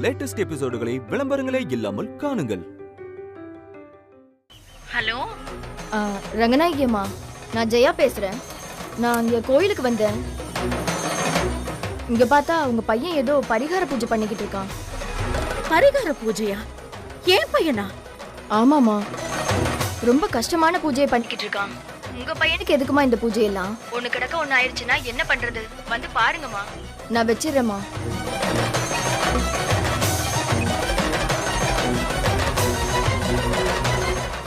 Latest எபிசோடுகளை விளம்பரங்களே இல்லாமல் காணுங்கள். Hello Ranganayaki அம்மா, நான் ஜெயா பேசுறேன். நான் இங்க கோயிலுக்கு வந்தேன். இங்க பார்த்தா உங்க பையன் ஏதோ பரிகார பூஜை பண்ணிக்கிட்டு இருக்கான். பரிகார பூஜையா? ஏன் பையனா? ஆமாமா, ரொம்ப கஷ்டமான பூஜையை பண்ணிக்கிட்டு இருக்கான். உங்க பையனுக்கு எதுக்குமா இந்த பூஜையெல்லாம்? ஒண்ணு கிடக்க ஒண்ணு ஆயிடுச்சுன்னா என்ன பண்றது? வந்து பாருங்கம்மா. நான் வச்சிடுறேம்மா.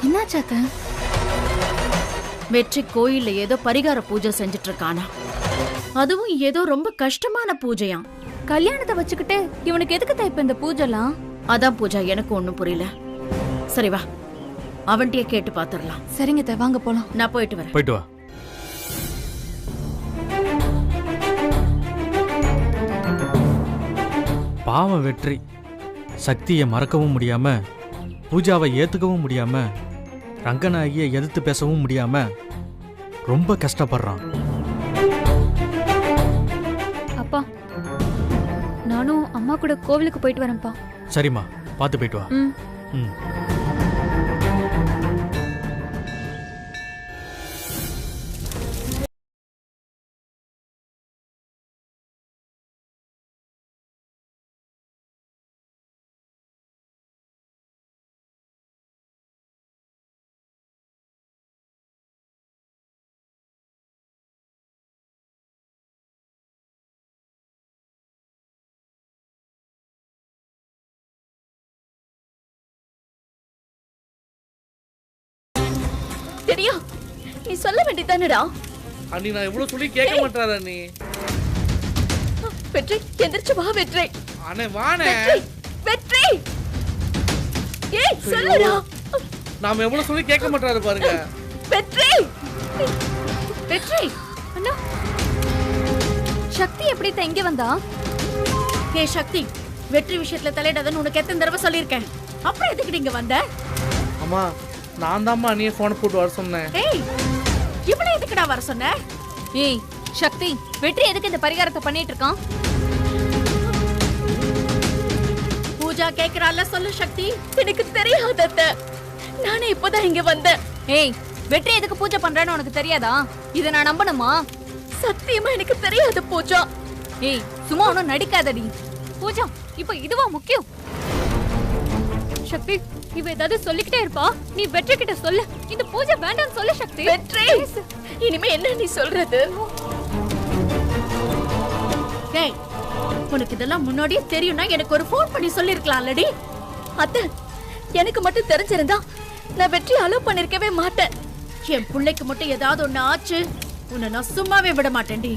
என்னாச்சாத்த? வெற்றி கோயில்ல ஏதோ பரிகார பூஜை செஞ்சுட்டு இருக்கானா? அதுவும் ஏதோ ரொம்ப கஷ்டமான பூஜையாம். கல்யாணத்தை வச்சுக்கிட்டு இவனுக்கு எதுக்கு இப்ப இந்த பூஜைலாம்? அதான் பூஜா, எனக்கு ஒண்ணும் புரியல. சரி வா, அவன்கிட்டயே கேட்டு பாத்துரலாம். சரிங்க, வாங்க போலாம். நான் போயிட்டு வரேன். போயிட்டு வா. பாவம் வெற்றி சக்தியை மறக்கவும் முடியாம, பூஜாவை ஏத்துக்கவும் முடியாம, ரங்கநாயகியை எதிர்த்து பேசவும் முடியாம ரொம்ப கஷ்டப்படுறான். அப்பா, நானும் அம்மா கூட கோவிலுக்கு போயிட்டு வரேன்ப்பா. சரிம்மா, பார்த்து போயிட்டு வா. ம். தெரியும், நீ சொல்ல வேண்டியதானடா. அண்ணி நான் எவ்வளவு சொல்லி கேட்க மாட்டாரா நீ? வெற்றி, எந்திரிச்சு வா வெற்றி. அண்ணே வாணே. வெற்றி, ஏய் சொல்லுடா. நாம எவ்வளவு சொல்லி கேட்க மாட்டாரு பாருங்க. வெற்றி, வெற்றி அண்ணா, சக்தி எப்படி இங்க வந்தா? ஏ சக்தி, வெற்றி விஷயத்துல தலையிடாதன்னு உனக்கு எத்தனை தடவை சொல்லியிருக்கேன். அப்புறம் எதுக்கு நீங்க வந்த? அம்மா, நான் தான்மா அண்ணியை போன் போட்டு வர சொன்னேன். ஏய், இவளை எதுக்குடா வர சொன்ன? ஏய் சக்தி, வெற்றி எதுக்கு இந்த பரிகாரத்தை பண்ணிட்டு இருக்கான்? பூஜா கேக்குறால, சொல்லு சக்தி. எனக்கு தெரியாத அத்தை. நானே இப்பதான் இங்க வந்தேன். ஏய், வெற்றி எதுக்கு பூஜை பண்றேன்னு உனக்கு தெரியாதா? இத நான் நம்பணுமா? சத்தியமா எனக்கு தெரியாது பூஜா. ஏய், சும்மா ஒன்னும் நடிக்காதடி. பூஜா, இப்ப இதுவா முக்கியம்? சக்தி, இவ ஏதாவது சொல்லிக்கிட்டே இருப்பா. நீ வெற்றி கிட்ட சொல்லு, இந்த பூஜை வேண்டாம்னு சொல்லு சக்தி. வெற்றி, இனிமே என்ன நீ சொல்றது? டேய், உனக்கு இதெல்லாம் முன்னாடியே தெரியும்னா எனக்கு ஒரு ஃபோன் பண்ணி சொல்லிருக்கலாம்லடி. அத்தை, எனக்கு மட்டும் தெரிஞ்சிருந்தா நான் வெற்றி அலோவ் பண்ணிருக்கவே மாட்டேன். என் பிள்ளைக்கு மட்டும் ஏதாவது ஒண்ணு ஆச்சு, உன்னை நான் சும்மாவே விட மாட்டேன்டி.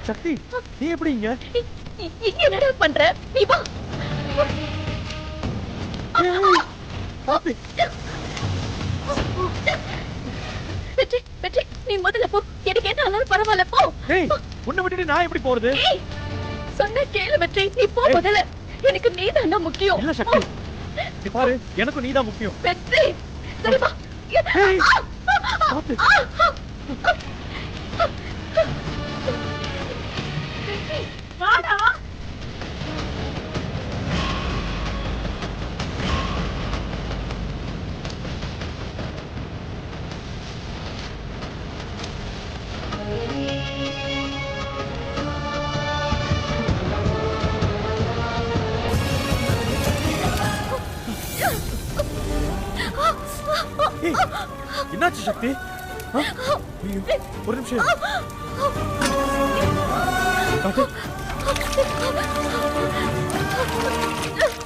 சக்தி நீ எப்படி இங்க? என்னடா பண்ற? நீ வா. பாத்து. வெற்றி, வெற்றி, நீ முதல்ல போ. எனக்கு என்ன ஆனாலும் பரவாயில்ல, போ. ஏய், உன்னை விட்டுட்டு நான் எப்படி போறது? ஏய், சொன்னா கேளு வெற்றி, நீ போ முதல்ல. எனக்கு நீதான்டா முக்கியம். இல்ல சக்தி, நீ பாரு, எனக்கும் நீதான் முக்கியம். வெற்றி, சரி வா. ஏய், பாத்து. வாடா. ஏய், என்னாச்சு சக்தி? ஆ? ஐயோ, ஒரு நிமிஷம் இரு. காட்டு.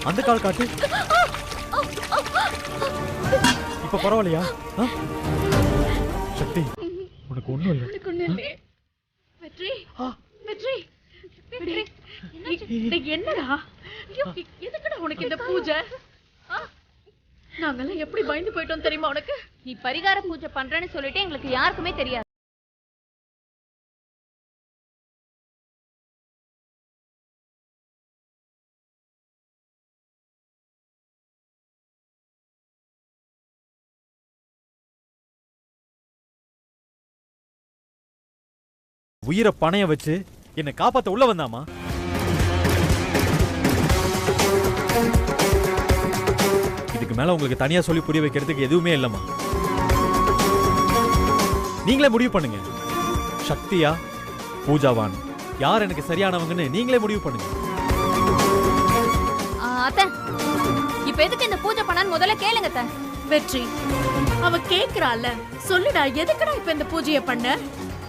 அந்த கால் காட்டு. இப்ப பரவாயில்லையா? ஆ? சக்தி, உனக்கு ஒண்ணும் இல்லை. வெற்றி, வெற்றி, வெற்றி, என்னடா? எதுக்குடா உனக்கு இந்த பூஜை? நாங்கெல்லாம் எப்படி பயந்து போயிட்டோம் தெரியுமா உனக்கு? நீ பரிகார பூஜை பண்றேன்னு சொல்லிட்டு எங்களுக்கு யாருக்குமே தெரியாது. உயிரை பணைய வச்சு என்னை காப்பாத்த உள்ள வந்தாமா? இதுக்கு மேல உங்களுக்கு தனியா சொல்லி புரிய வைக்கிறதுக்கு எதுவுமே இல்லம்மா. நீங்களே முடிவு பண்ணுங்க. சக்தியா பூஜாவான் யார் எனக்கு சரியானவங்கன்னு நீங்களே முடிவு பண்ணுங்க. அத்தை, இப்ப எதுக்கு இந்த பூஜை பண்ணான்னு முதல்ல கேளுங்க அத்தை. வெற்றி, அவ கேக்குறாள், சொல்லுடா, எதுக்குடா இப்ப இந்த பூஜையை பண்ண?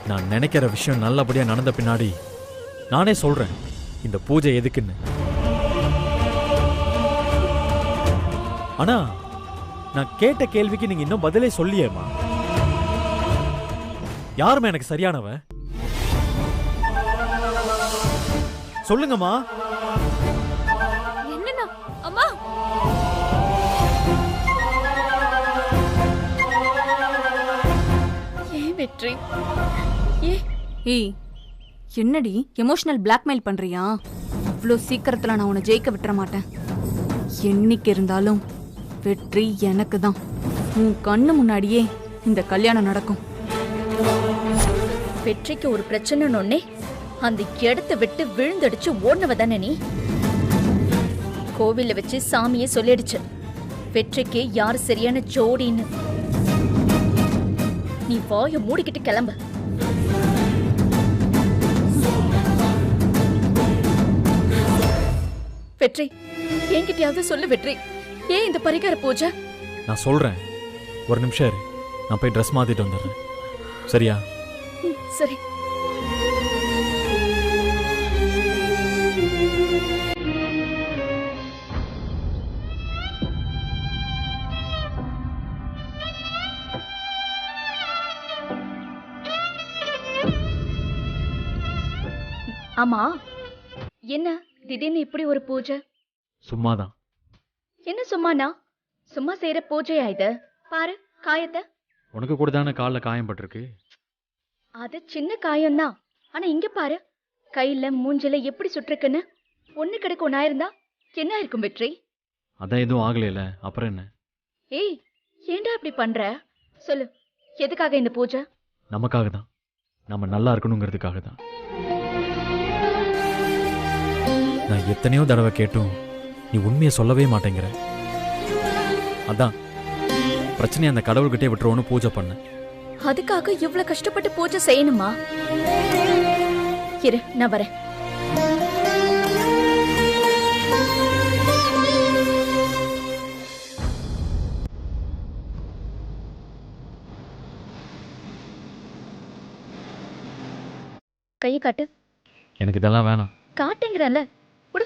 நான் நினைக்கிற விஷயம் நல்லபடியா நடந்த பின்னாடி நானே சொல்றேன் இந்த பூஜை எதுக்குன்னு. ஆனா நான் கேட்ட கேள்விக்கு நீங்க இன்னும் பதிலே சொல்லியேம்மா. யாருமே எனக்கு சரியானவன்? சொல்லுங்கம்மா. என்னன்னா அம்மா, ஏன் வெற்றி? ஏய், என்னடி எமோஷனல் பிளாக்மெயில் பண்றியா? இவ்ளோ சீக்கிரத்துல நான் உன்னை ஜெயிக்க விட்டுற மாட்டேன். என்னைக்கு இருந்தாலும் வெற்றி எனக்கு தான். உன் கண்ணு முன்னாடியே இந்த கல்யாணம் நடக்கும். வெற்றிக்கு ஒரு பிரச்சனைன்னு அந்த இடத்தை விட்டு விழுந்தடிச்சு ஓடுனவ தானே நீ? கோவில வச்சு சாமியே சொல்லிடுச்சு வெற்றிக்கு யாரு சரியான ஜோடின்னு. நீ வாய மூடிக்கிட்டு கிளம்பு. வெற்றி, என்கிட்டயாவது சொல்லு வெற்றி, ஏன் இந்த பரிகார பூஜை? நான் சொல்றேன், ஒரு நிமிஷம் இரு. நான் போய் ட்ரெஸ் மாத்திட்டு வந்துடுறேன். சரியா? சரி. ஆமா, என்ன திடீர்னு இப்படி ஒரு பூஜை? சும்மாதான். என்ன சும்மானா? சும்மா செய்யற பூஜையா இது? பாரு காயத்தை. உனக்கு கூட தானே காலில் காயம் பட்டிருக்கு. அது சின்ன காயம்தான். ஆனா இங்க பாரு, கையில மூஞ்சில எப்படி சுட்டிருக்குன்னு. ஒண்ணு கிடக்கு ஒண்ணா இருந்தா என்ன இருக்கும் வெற்றி? அதான் எதுவும் ஆகலையில, அப்புறம் என்ன? ஏய், ஏன்டா இப்படி பண்ற? சொல்லு, எதுக்காக இந்த பூஜை? நமக்காக தான். நம்ம நல்லா இருக்கணுங்கிறதுக்காக தான். நான் எத்தனையோ தடவை கேட்டும் நீ உண்மையை சொல்லவே மாட்டேங்கிற. அதான் பிரச்சனையை அந்த கடவுள்கிட்டே விட்டுருவோன்னு பூஜை பண்ண. அதுக்காக இவ்வளவு கஷ்டப்பட்டு பூஜை செய்யணுமா? இரு, நான் வரேன். கையை காட்டு. எனக்கு இதெல்லாம் வேணாம். காட்டுங்கிறல்ல, குடு.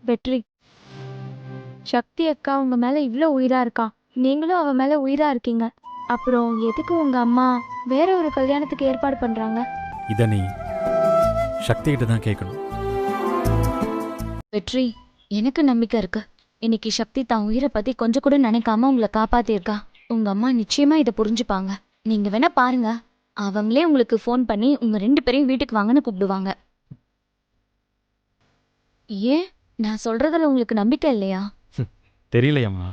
வெற்றி, சக்தி அக்கா உங்க மேல இவ்வளோ உயிரா இருக்கா, நீங்களும் அவ மேல உயிரா இருக்கீங்க. அப்புறம் எதுக்கு உங்க அம்மா வேற ஒரு கல்யாணத்துக்கு ஏற்பாடு பண்றாங்க? இதை நீ சக்தி கிட்ட தான் கேட்கணும். வெற்றி, எனக்கு நம்பிக்கை இருக்கு. இன்னைக்கு சக்தி தான் உயிரை பத்தி கொஞ்சம் கூட நினைக்காம உங்களை காப்பாத்திருக்கா. உங்க அம்மா நிச்சயமா இதை புரிஞ்சுப்பாங்க. நீங்க வேணா பாருங்க, அவங்களே உங்களுக்கு ஃபோன் பண்ணி உங்க 2 பேரையும் வீட்டுக்கு வாங்கன்னு கூப்பிடுவாங்க. ஏன் நான் சொல்றதுல உங்களுக்கு நம்பிக்கை இல்லையா? தெரியலையம்மா,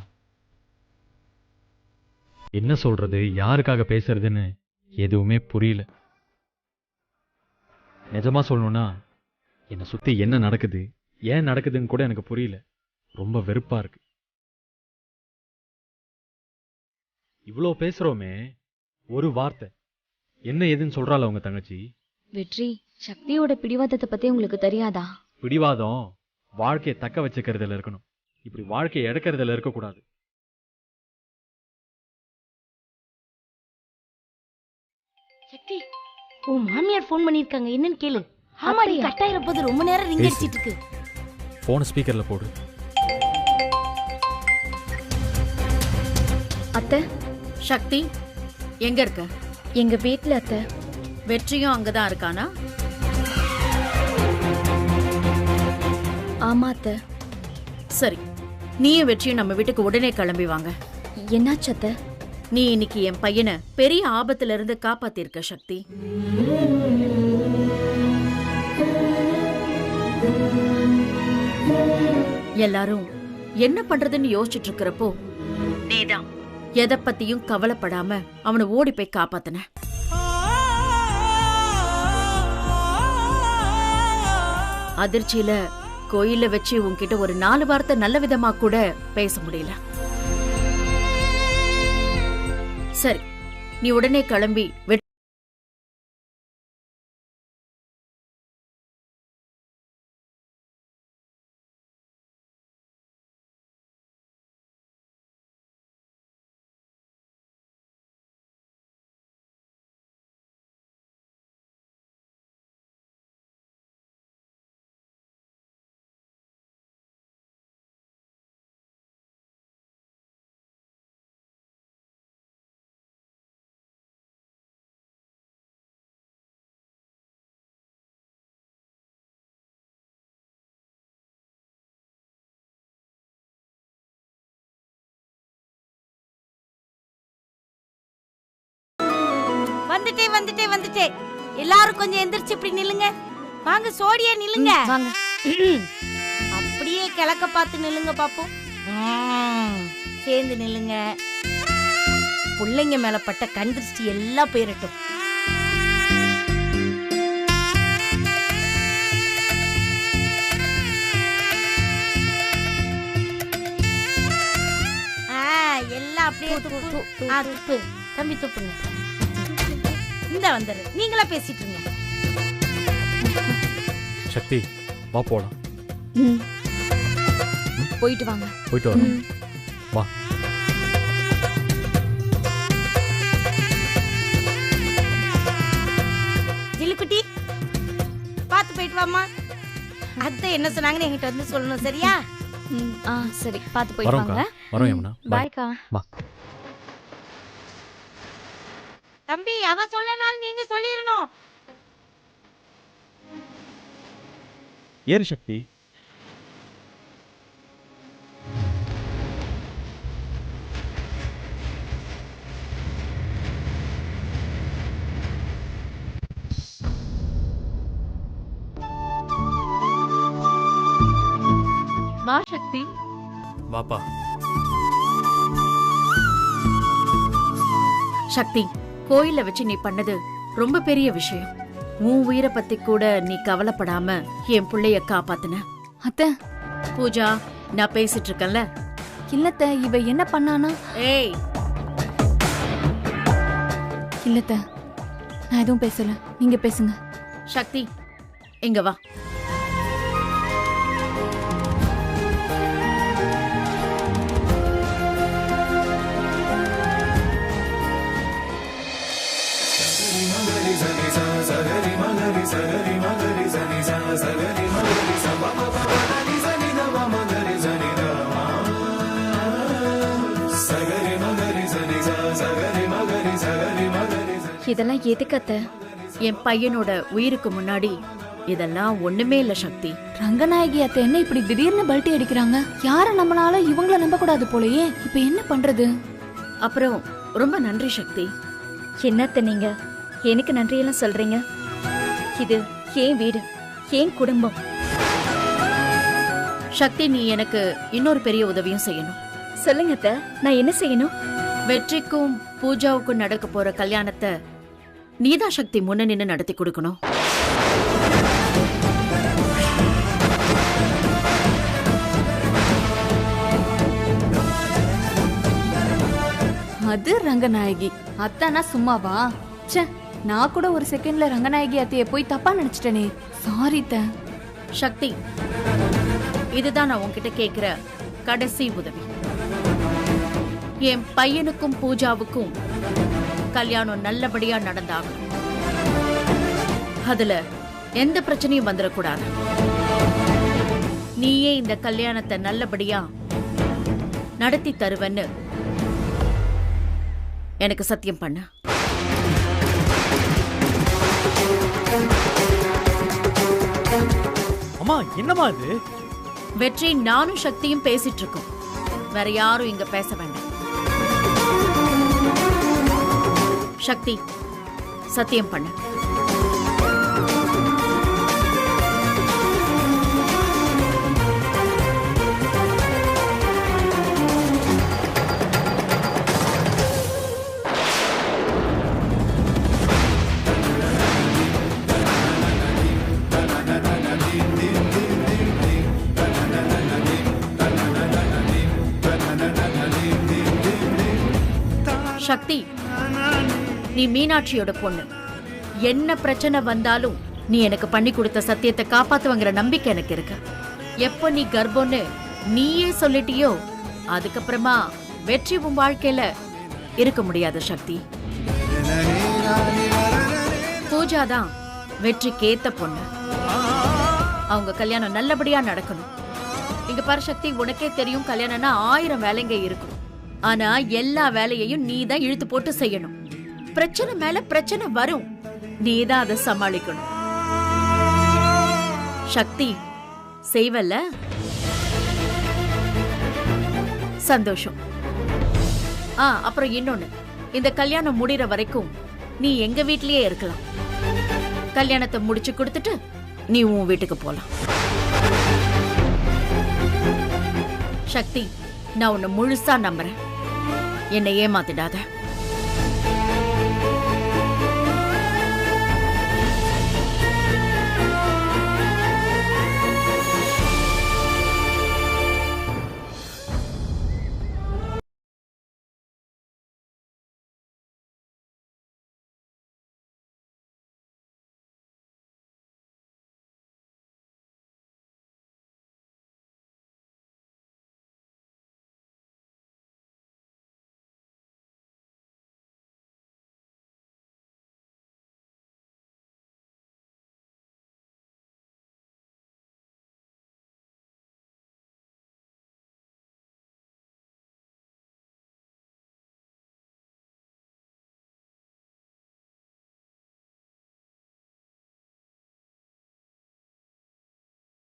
என்ன சொல்றது, யாருக்காக பேசுறதுன்னு எதுவுமே புரியல. நிஜமா சொல்லணும்னா என்னை சுத்தி என்ன நடக்குது, ஏன் நடக்குதுன்னு கூட எனக்கு புரியல. ரொம்ப வெறுப்பா இருக்கு. இவ்வளோ பேசுறோமே, ஒரு வார்த்தை என்ன ஏதுன்னு சொல்றாள் உங்க தங்கச்சி. வெற்றி, சக்தியோட பிடிவாதத்தை பத்தி உங்களுக்கு தெரியாதா? பிடிவாதம் வாழ்க்கையை தக்க வச்சுக்கிறதுல இருக்கணும், இப்படி வாழ்க்கையை எடுக்கிறதுல இருக்கக்கூடாது. சக்தி, உன் மாமியார் ஃபோன் பண்ணிருக்காங்க, என்னன்னு கேளு. ஆமாடி, கட்டாயிர போது ரொம்ப நேரம் ரிங் அடிச்சிட்டு இருக்கு. ஃபோனை ஸ்பீக்கர்ல போடு. அத்தை, சக்தி எங்க இருக்க? எங்க வீட்ல அத்தை. வெற்றியும் அங்கதான் இருக்கானா? ஆமா அத்தை. சரி, நீயும் வெற்றியும் நம்ம வீட்டுக்கு உடனே கிளம்பி வாங்க. என்னாச்சு அத்தை? நீ இன்னைக்கு என் பையனை பெரிய ஆபத்துல இருந்து காப்பாத்திருக்க சக்தி. எல்லாரும் என்ன பண்றதுன்னு யோசிச்சுட்டு இருக்கிறப்போ நீதான் எதை பத்தியும் கவலைப்படாம அவனை ஓடி போய் காப்பாத்தின. அதிர்ச்சியில கோயில வச்சு உன்கிட்ட ஒரு 4 வார்த்தை நல்ல விதமா கூட பேச முடியல. சரி, நீ உடனே கிளம்பி வந்துட்டே எல்லாரும் கொஞ்சம் எந்திரிச்சு இப்படி நில்லுங்க. வாங்க, சோடியா நில்லுங்க. வாங்க. அப்படியே கிழக்க பார்த்து நில்லுங்க பாப்போம். சேர்ந்து நில்லுங்க. பிள்ளைங்க மேல பட்ட கண் திருஷ்டி எல்லாம் போயிரட்டும். எல்லாம் அப்படியே துப்பு. தம்பி துப்புங்க. இந்த வந்துரு, நீங்களா பேசிட்டு இருங்க. சக்தி, வா போலாம். போயிட்டு வாங்க. போயிட்டு வரோம். வா. ஜிலுக்குட்டி, பார்த்து போயிட்டு வாமா. அத்தை என்ன சொன்னாங்கன்னு என்கிட்ட வந்து சொல்லணும், சரியா? சரி, பார்த்து போயிட்டு வாங்க. வரோம் யமுனா. பாய்க்கா. வா. தம்பி, அவன் சொல்லனாலும் நீங்க சொல்லிடணும். ஏறு சக்தி. வா சக்தி. வாப்பா. சக்தி, கோயில வச்சு நீ பண்ணது ரொம்ப பெரிய விஷயம். உன் உயிரை பத்தி கூட நீ கவலைப்படாம என் பிள்ளைய காப்பாத்துன. அத்தை. பூஜா, நான் பேசிட்டு இருக்கேன்ல. இல்லத்த, இவ என்ன பண்ணானா? ஏய், இல்லத்த, நான் எதுவும் பேசல, நீங்க பேசுங்க. சக்தி, இங்க வா. இதெல்லாம் எதுக்கு அத்தை? என் பையனோட உயிருக்கு முன்னாடி இதெல்லாம் ஒண்ணுமே இல்ல சக்தி. ரங்கநாயகி அத்தை என்ன இப்படி திடீர்னு பல்ட்டி அடிக்கிறாங்க? யார நம்பினாலும் இவங்கள நம்ப கூடாது போலயே. இப்ப என்ன பண்றது? அப்புறம் ரொம்ப நன்றி சக்தி. என்னத்த நீங்க எனக்கு நன்றியெல்லாம் சொல்றீங்க? இது ஏன் வீடு, ஏன் குடும்பம். சக்தி, நீ எனக்கு இன்னொரு பெரிய உதவியும் செய்யணும். சொல்லுங்க அத்தை, நான் என்ன செய்யணும்? வெற்றிக்கும் பூஜாவுக்கும் நடக்க போற கல்யாணத்தை நீதான் சக்தி முன்ன நின்னு நடத்தி கொடுக்கணும். அது ரங்கநாயகி அத்தானா சும்மாவா? ச்சே, நான் கூட ஒரு செகண்ட்ல ரங்கநாயகி அத்தைய போய் தப்பா நினைச்சிட்டனே. சாரி த. சக்தி, இதுதான் நான் உன்கிட்ட கேக்குற கடைசி உதவி. என் பையனுக்கும் பூஜாவுக்கும் கல்யாணம் நல்லபடியா நடந்தாகும். அதுல எந்த பிரச்சனையும் வந்துடக்கூடாது. நீயே இந்த கல்யாணத்தை நல்லபடியா நடத்தி தருவன்னு எனக்கு சத்தியம் பண்ண. அம்மா, என்னம்மா இது? வெற்றி, நானும் சக்தியும் பேசிட்டு இருக்கோம். வேற யாரும் இங்க பேச வேண்டாம். சக்தி, சத்தியம் பண்ண. சக்தி, நீ மீனாட்சியோட பொண்ணு. என்ன பிரச்சனை வந்தாலும் நீ எனக்கு பண்ணி கொடுத்த சத்தியத்தை காப்பாத்துவங்கிற நம்பிக்கை எனக்கு இருக்கு. எப்ப நீ கர்ப்பம்னு நீயே சொல்லிட்டியோ அதுக்கப்புறமா வெற்றி உன் வாழ்க்கையில இருக்க முடியாது சக்தி. பூஜாதான் வெற்றிக்கு ஏத்த பொண்ணு. அவங்க கல்யாணம் நல்லபடியா நடக்கணும். இங்க பாரு சக்தி, உனக்கே தெரியும் கல்யாணம்னா 1000 வேலைங்க இருக்கும். ஆனா எல்லா வேலையையும் நீ தான் இழுத்து போட்டு செய்யணும். பிரச்சனை மேல பிரச்சனை வரும், நீதான் அதை சமாளிக்கணும். சக்தி, செய்வல்ல? சந்தோஷம். அப்புறம் இன்னொன்னு, இந்த கல்யாணம் முடிகிற வரைக்கும் நீ எங்க வீட்லயே இருக்கலாம். கல்யாணத்தை முடிச்சு கொடுத்துட்டு நீ உன் வீட்டுக்கு போலாம். சக்தி, நான் உன்னை முழுசா நம்புறேன். என்னை ஏமாத்திடாத.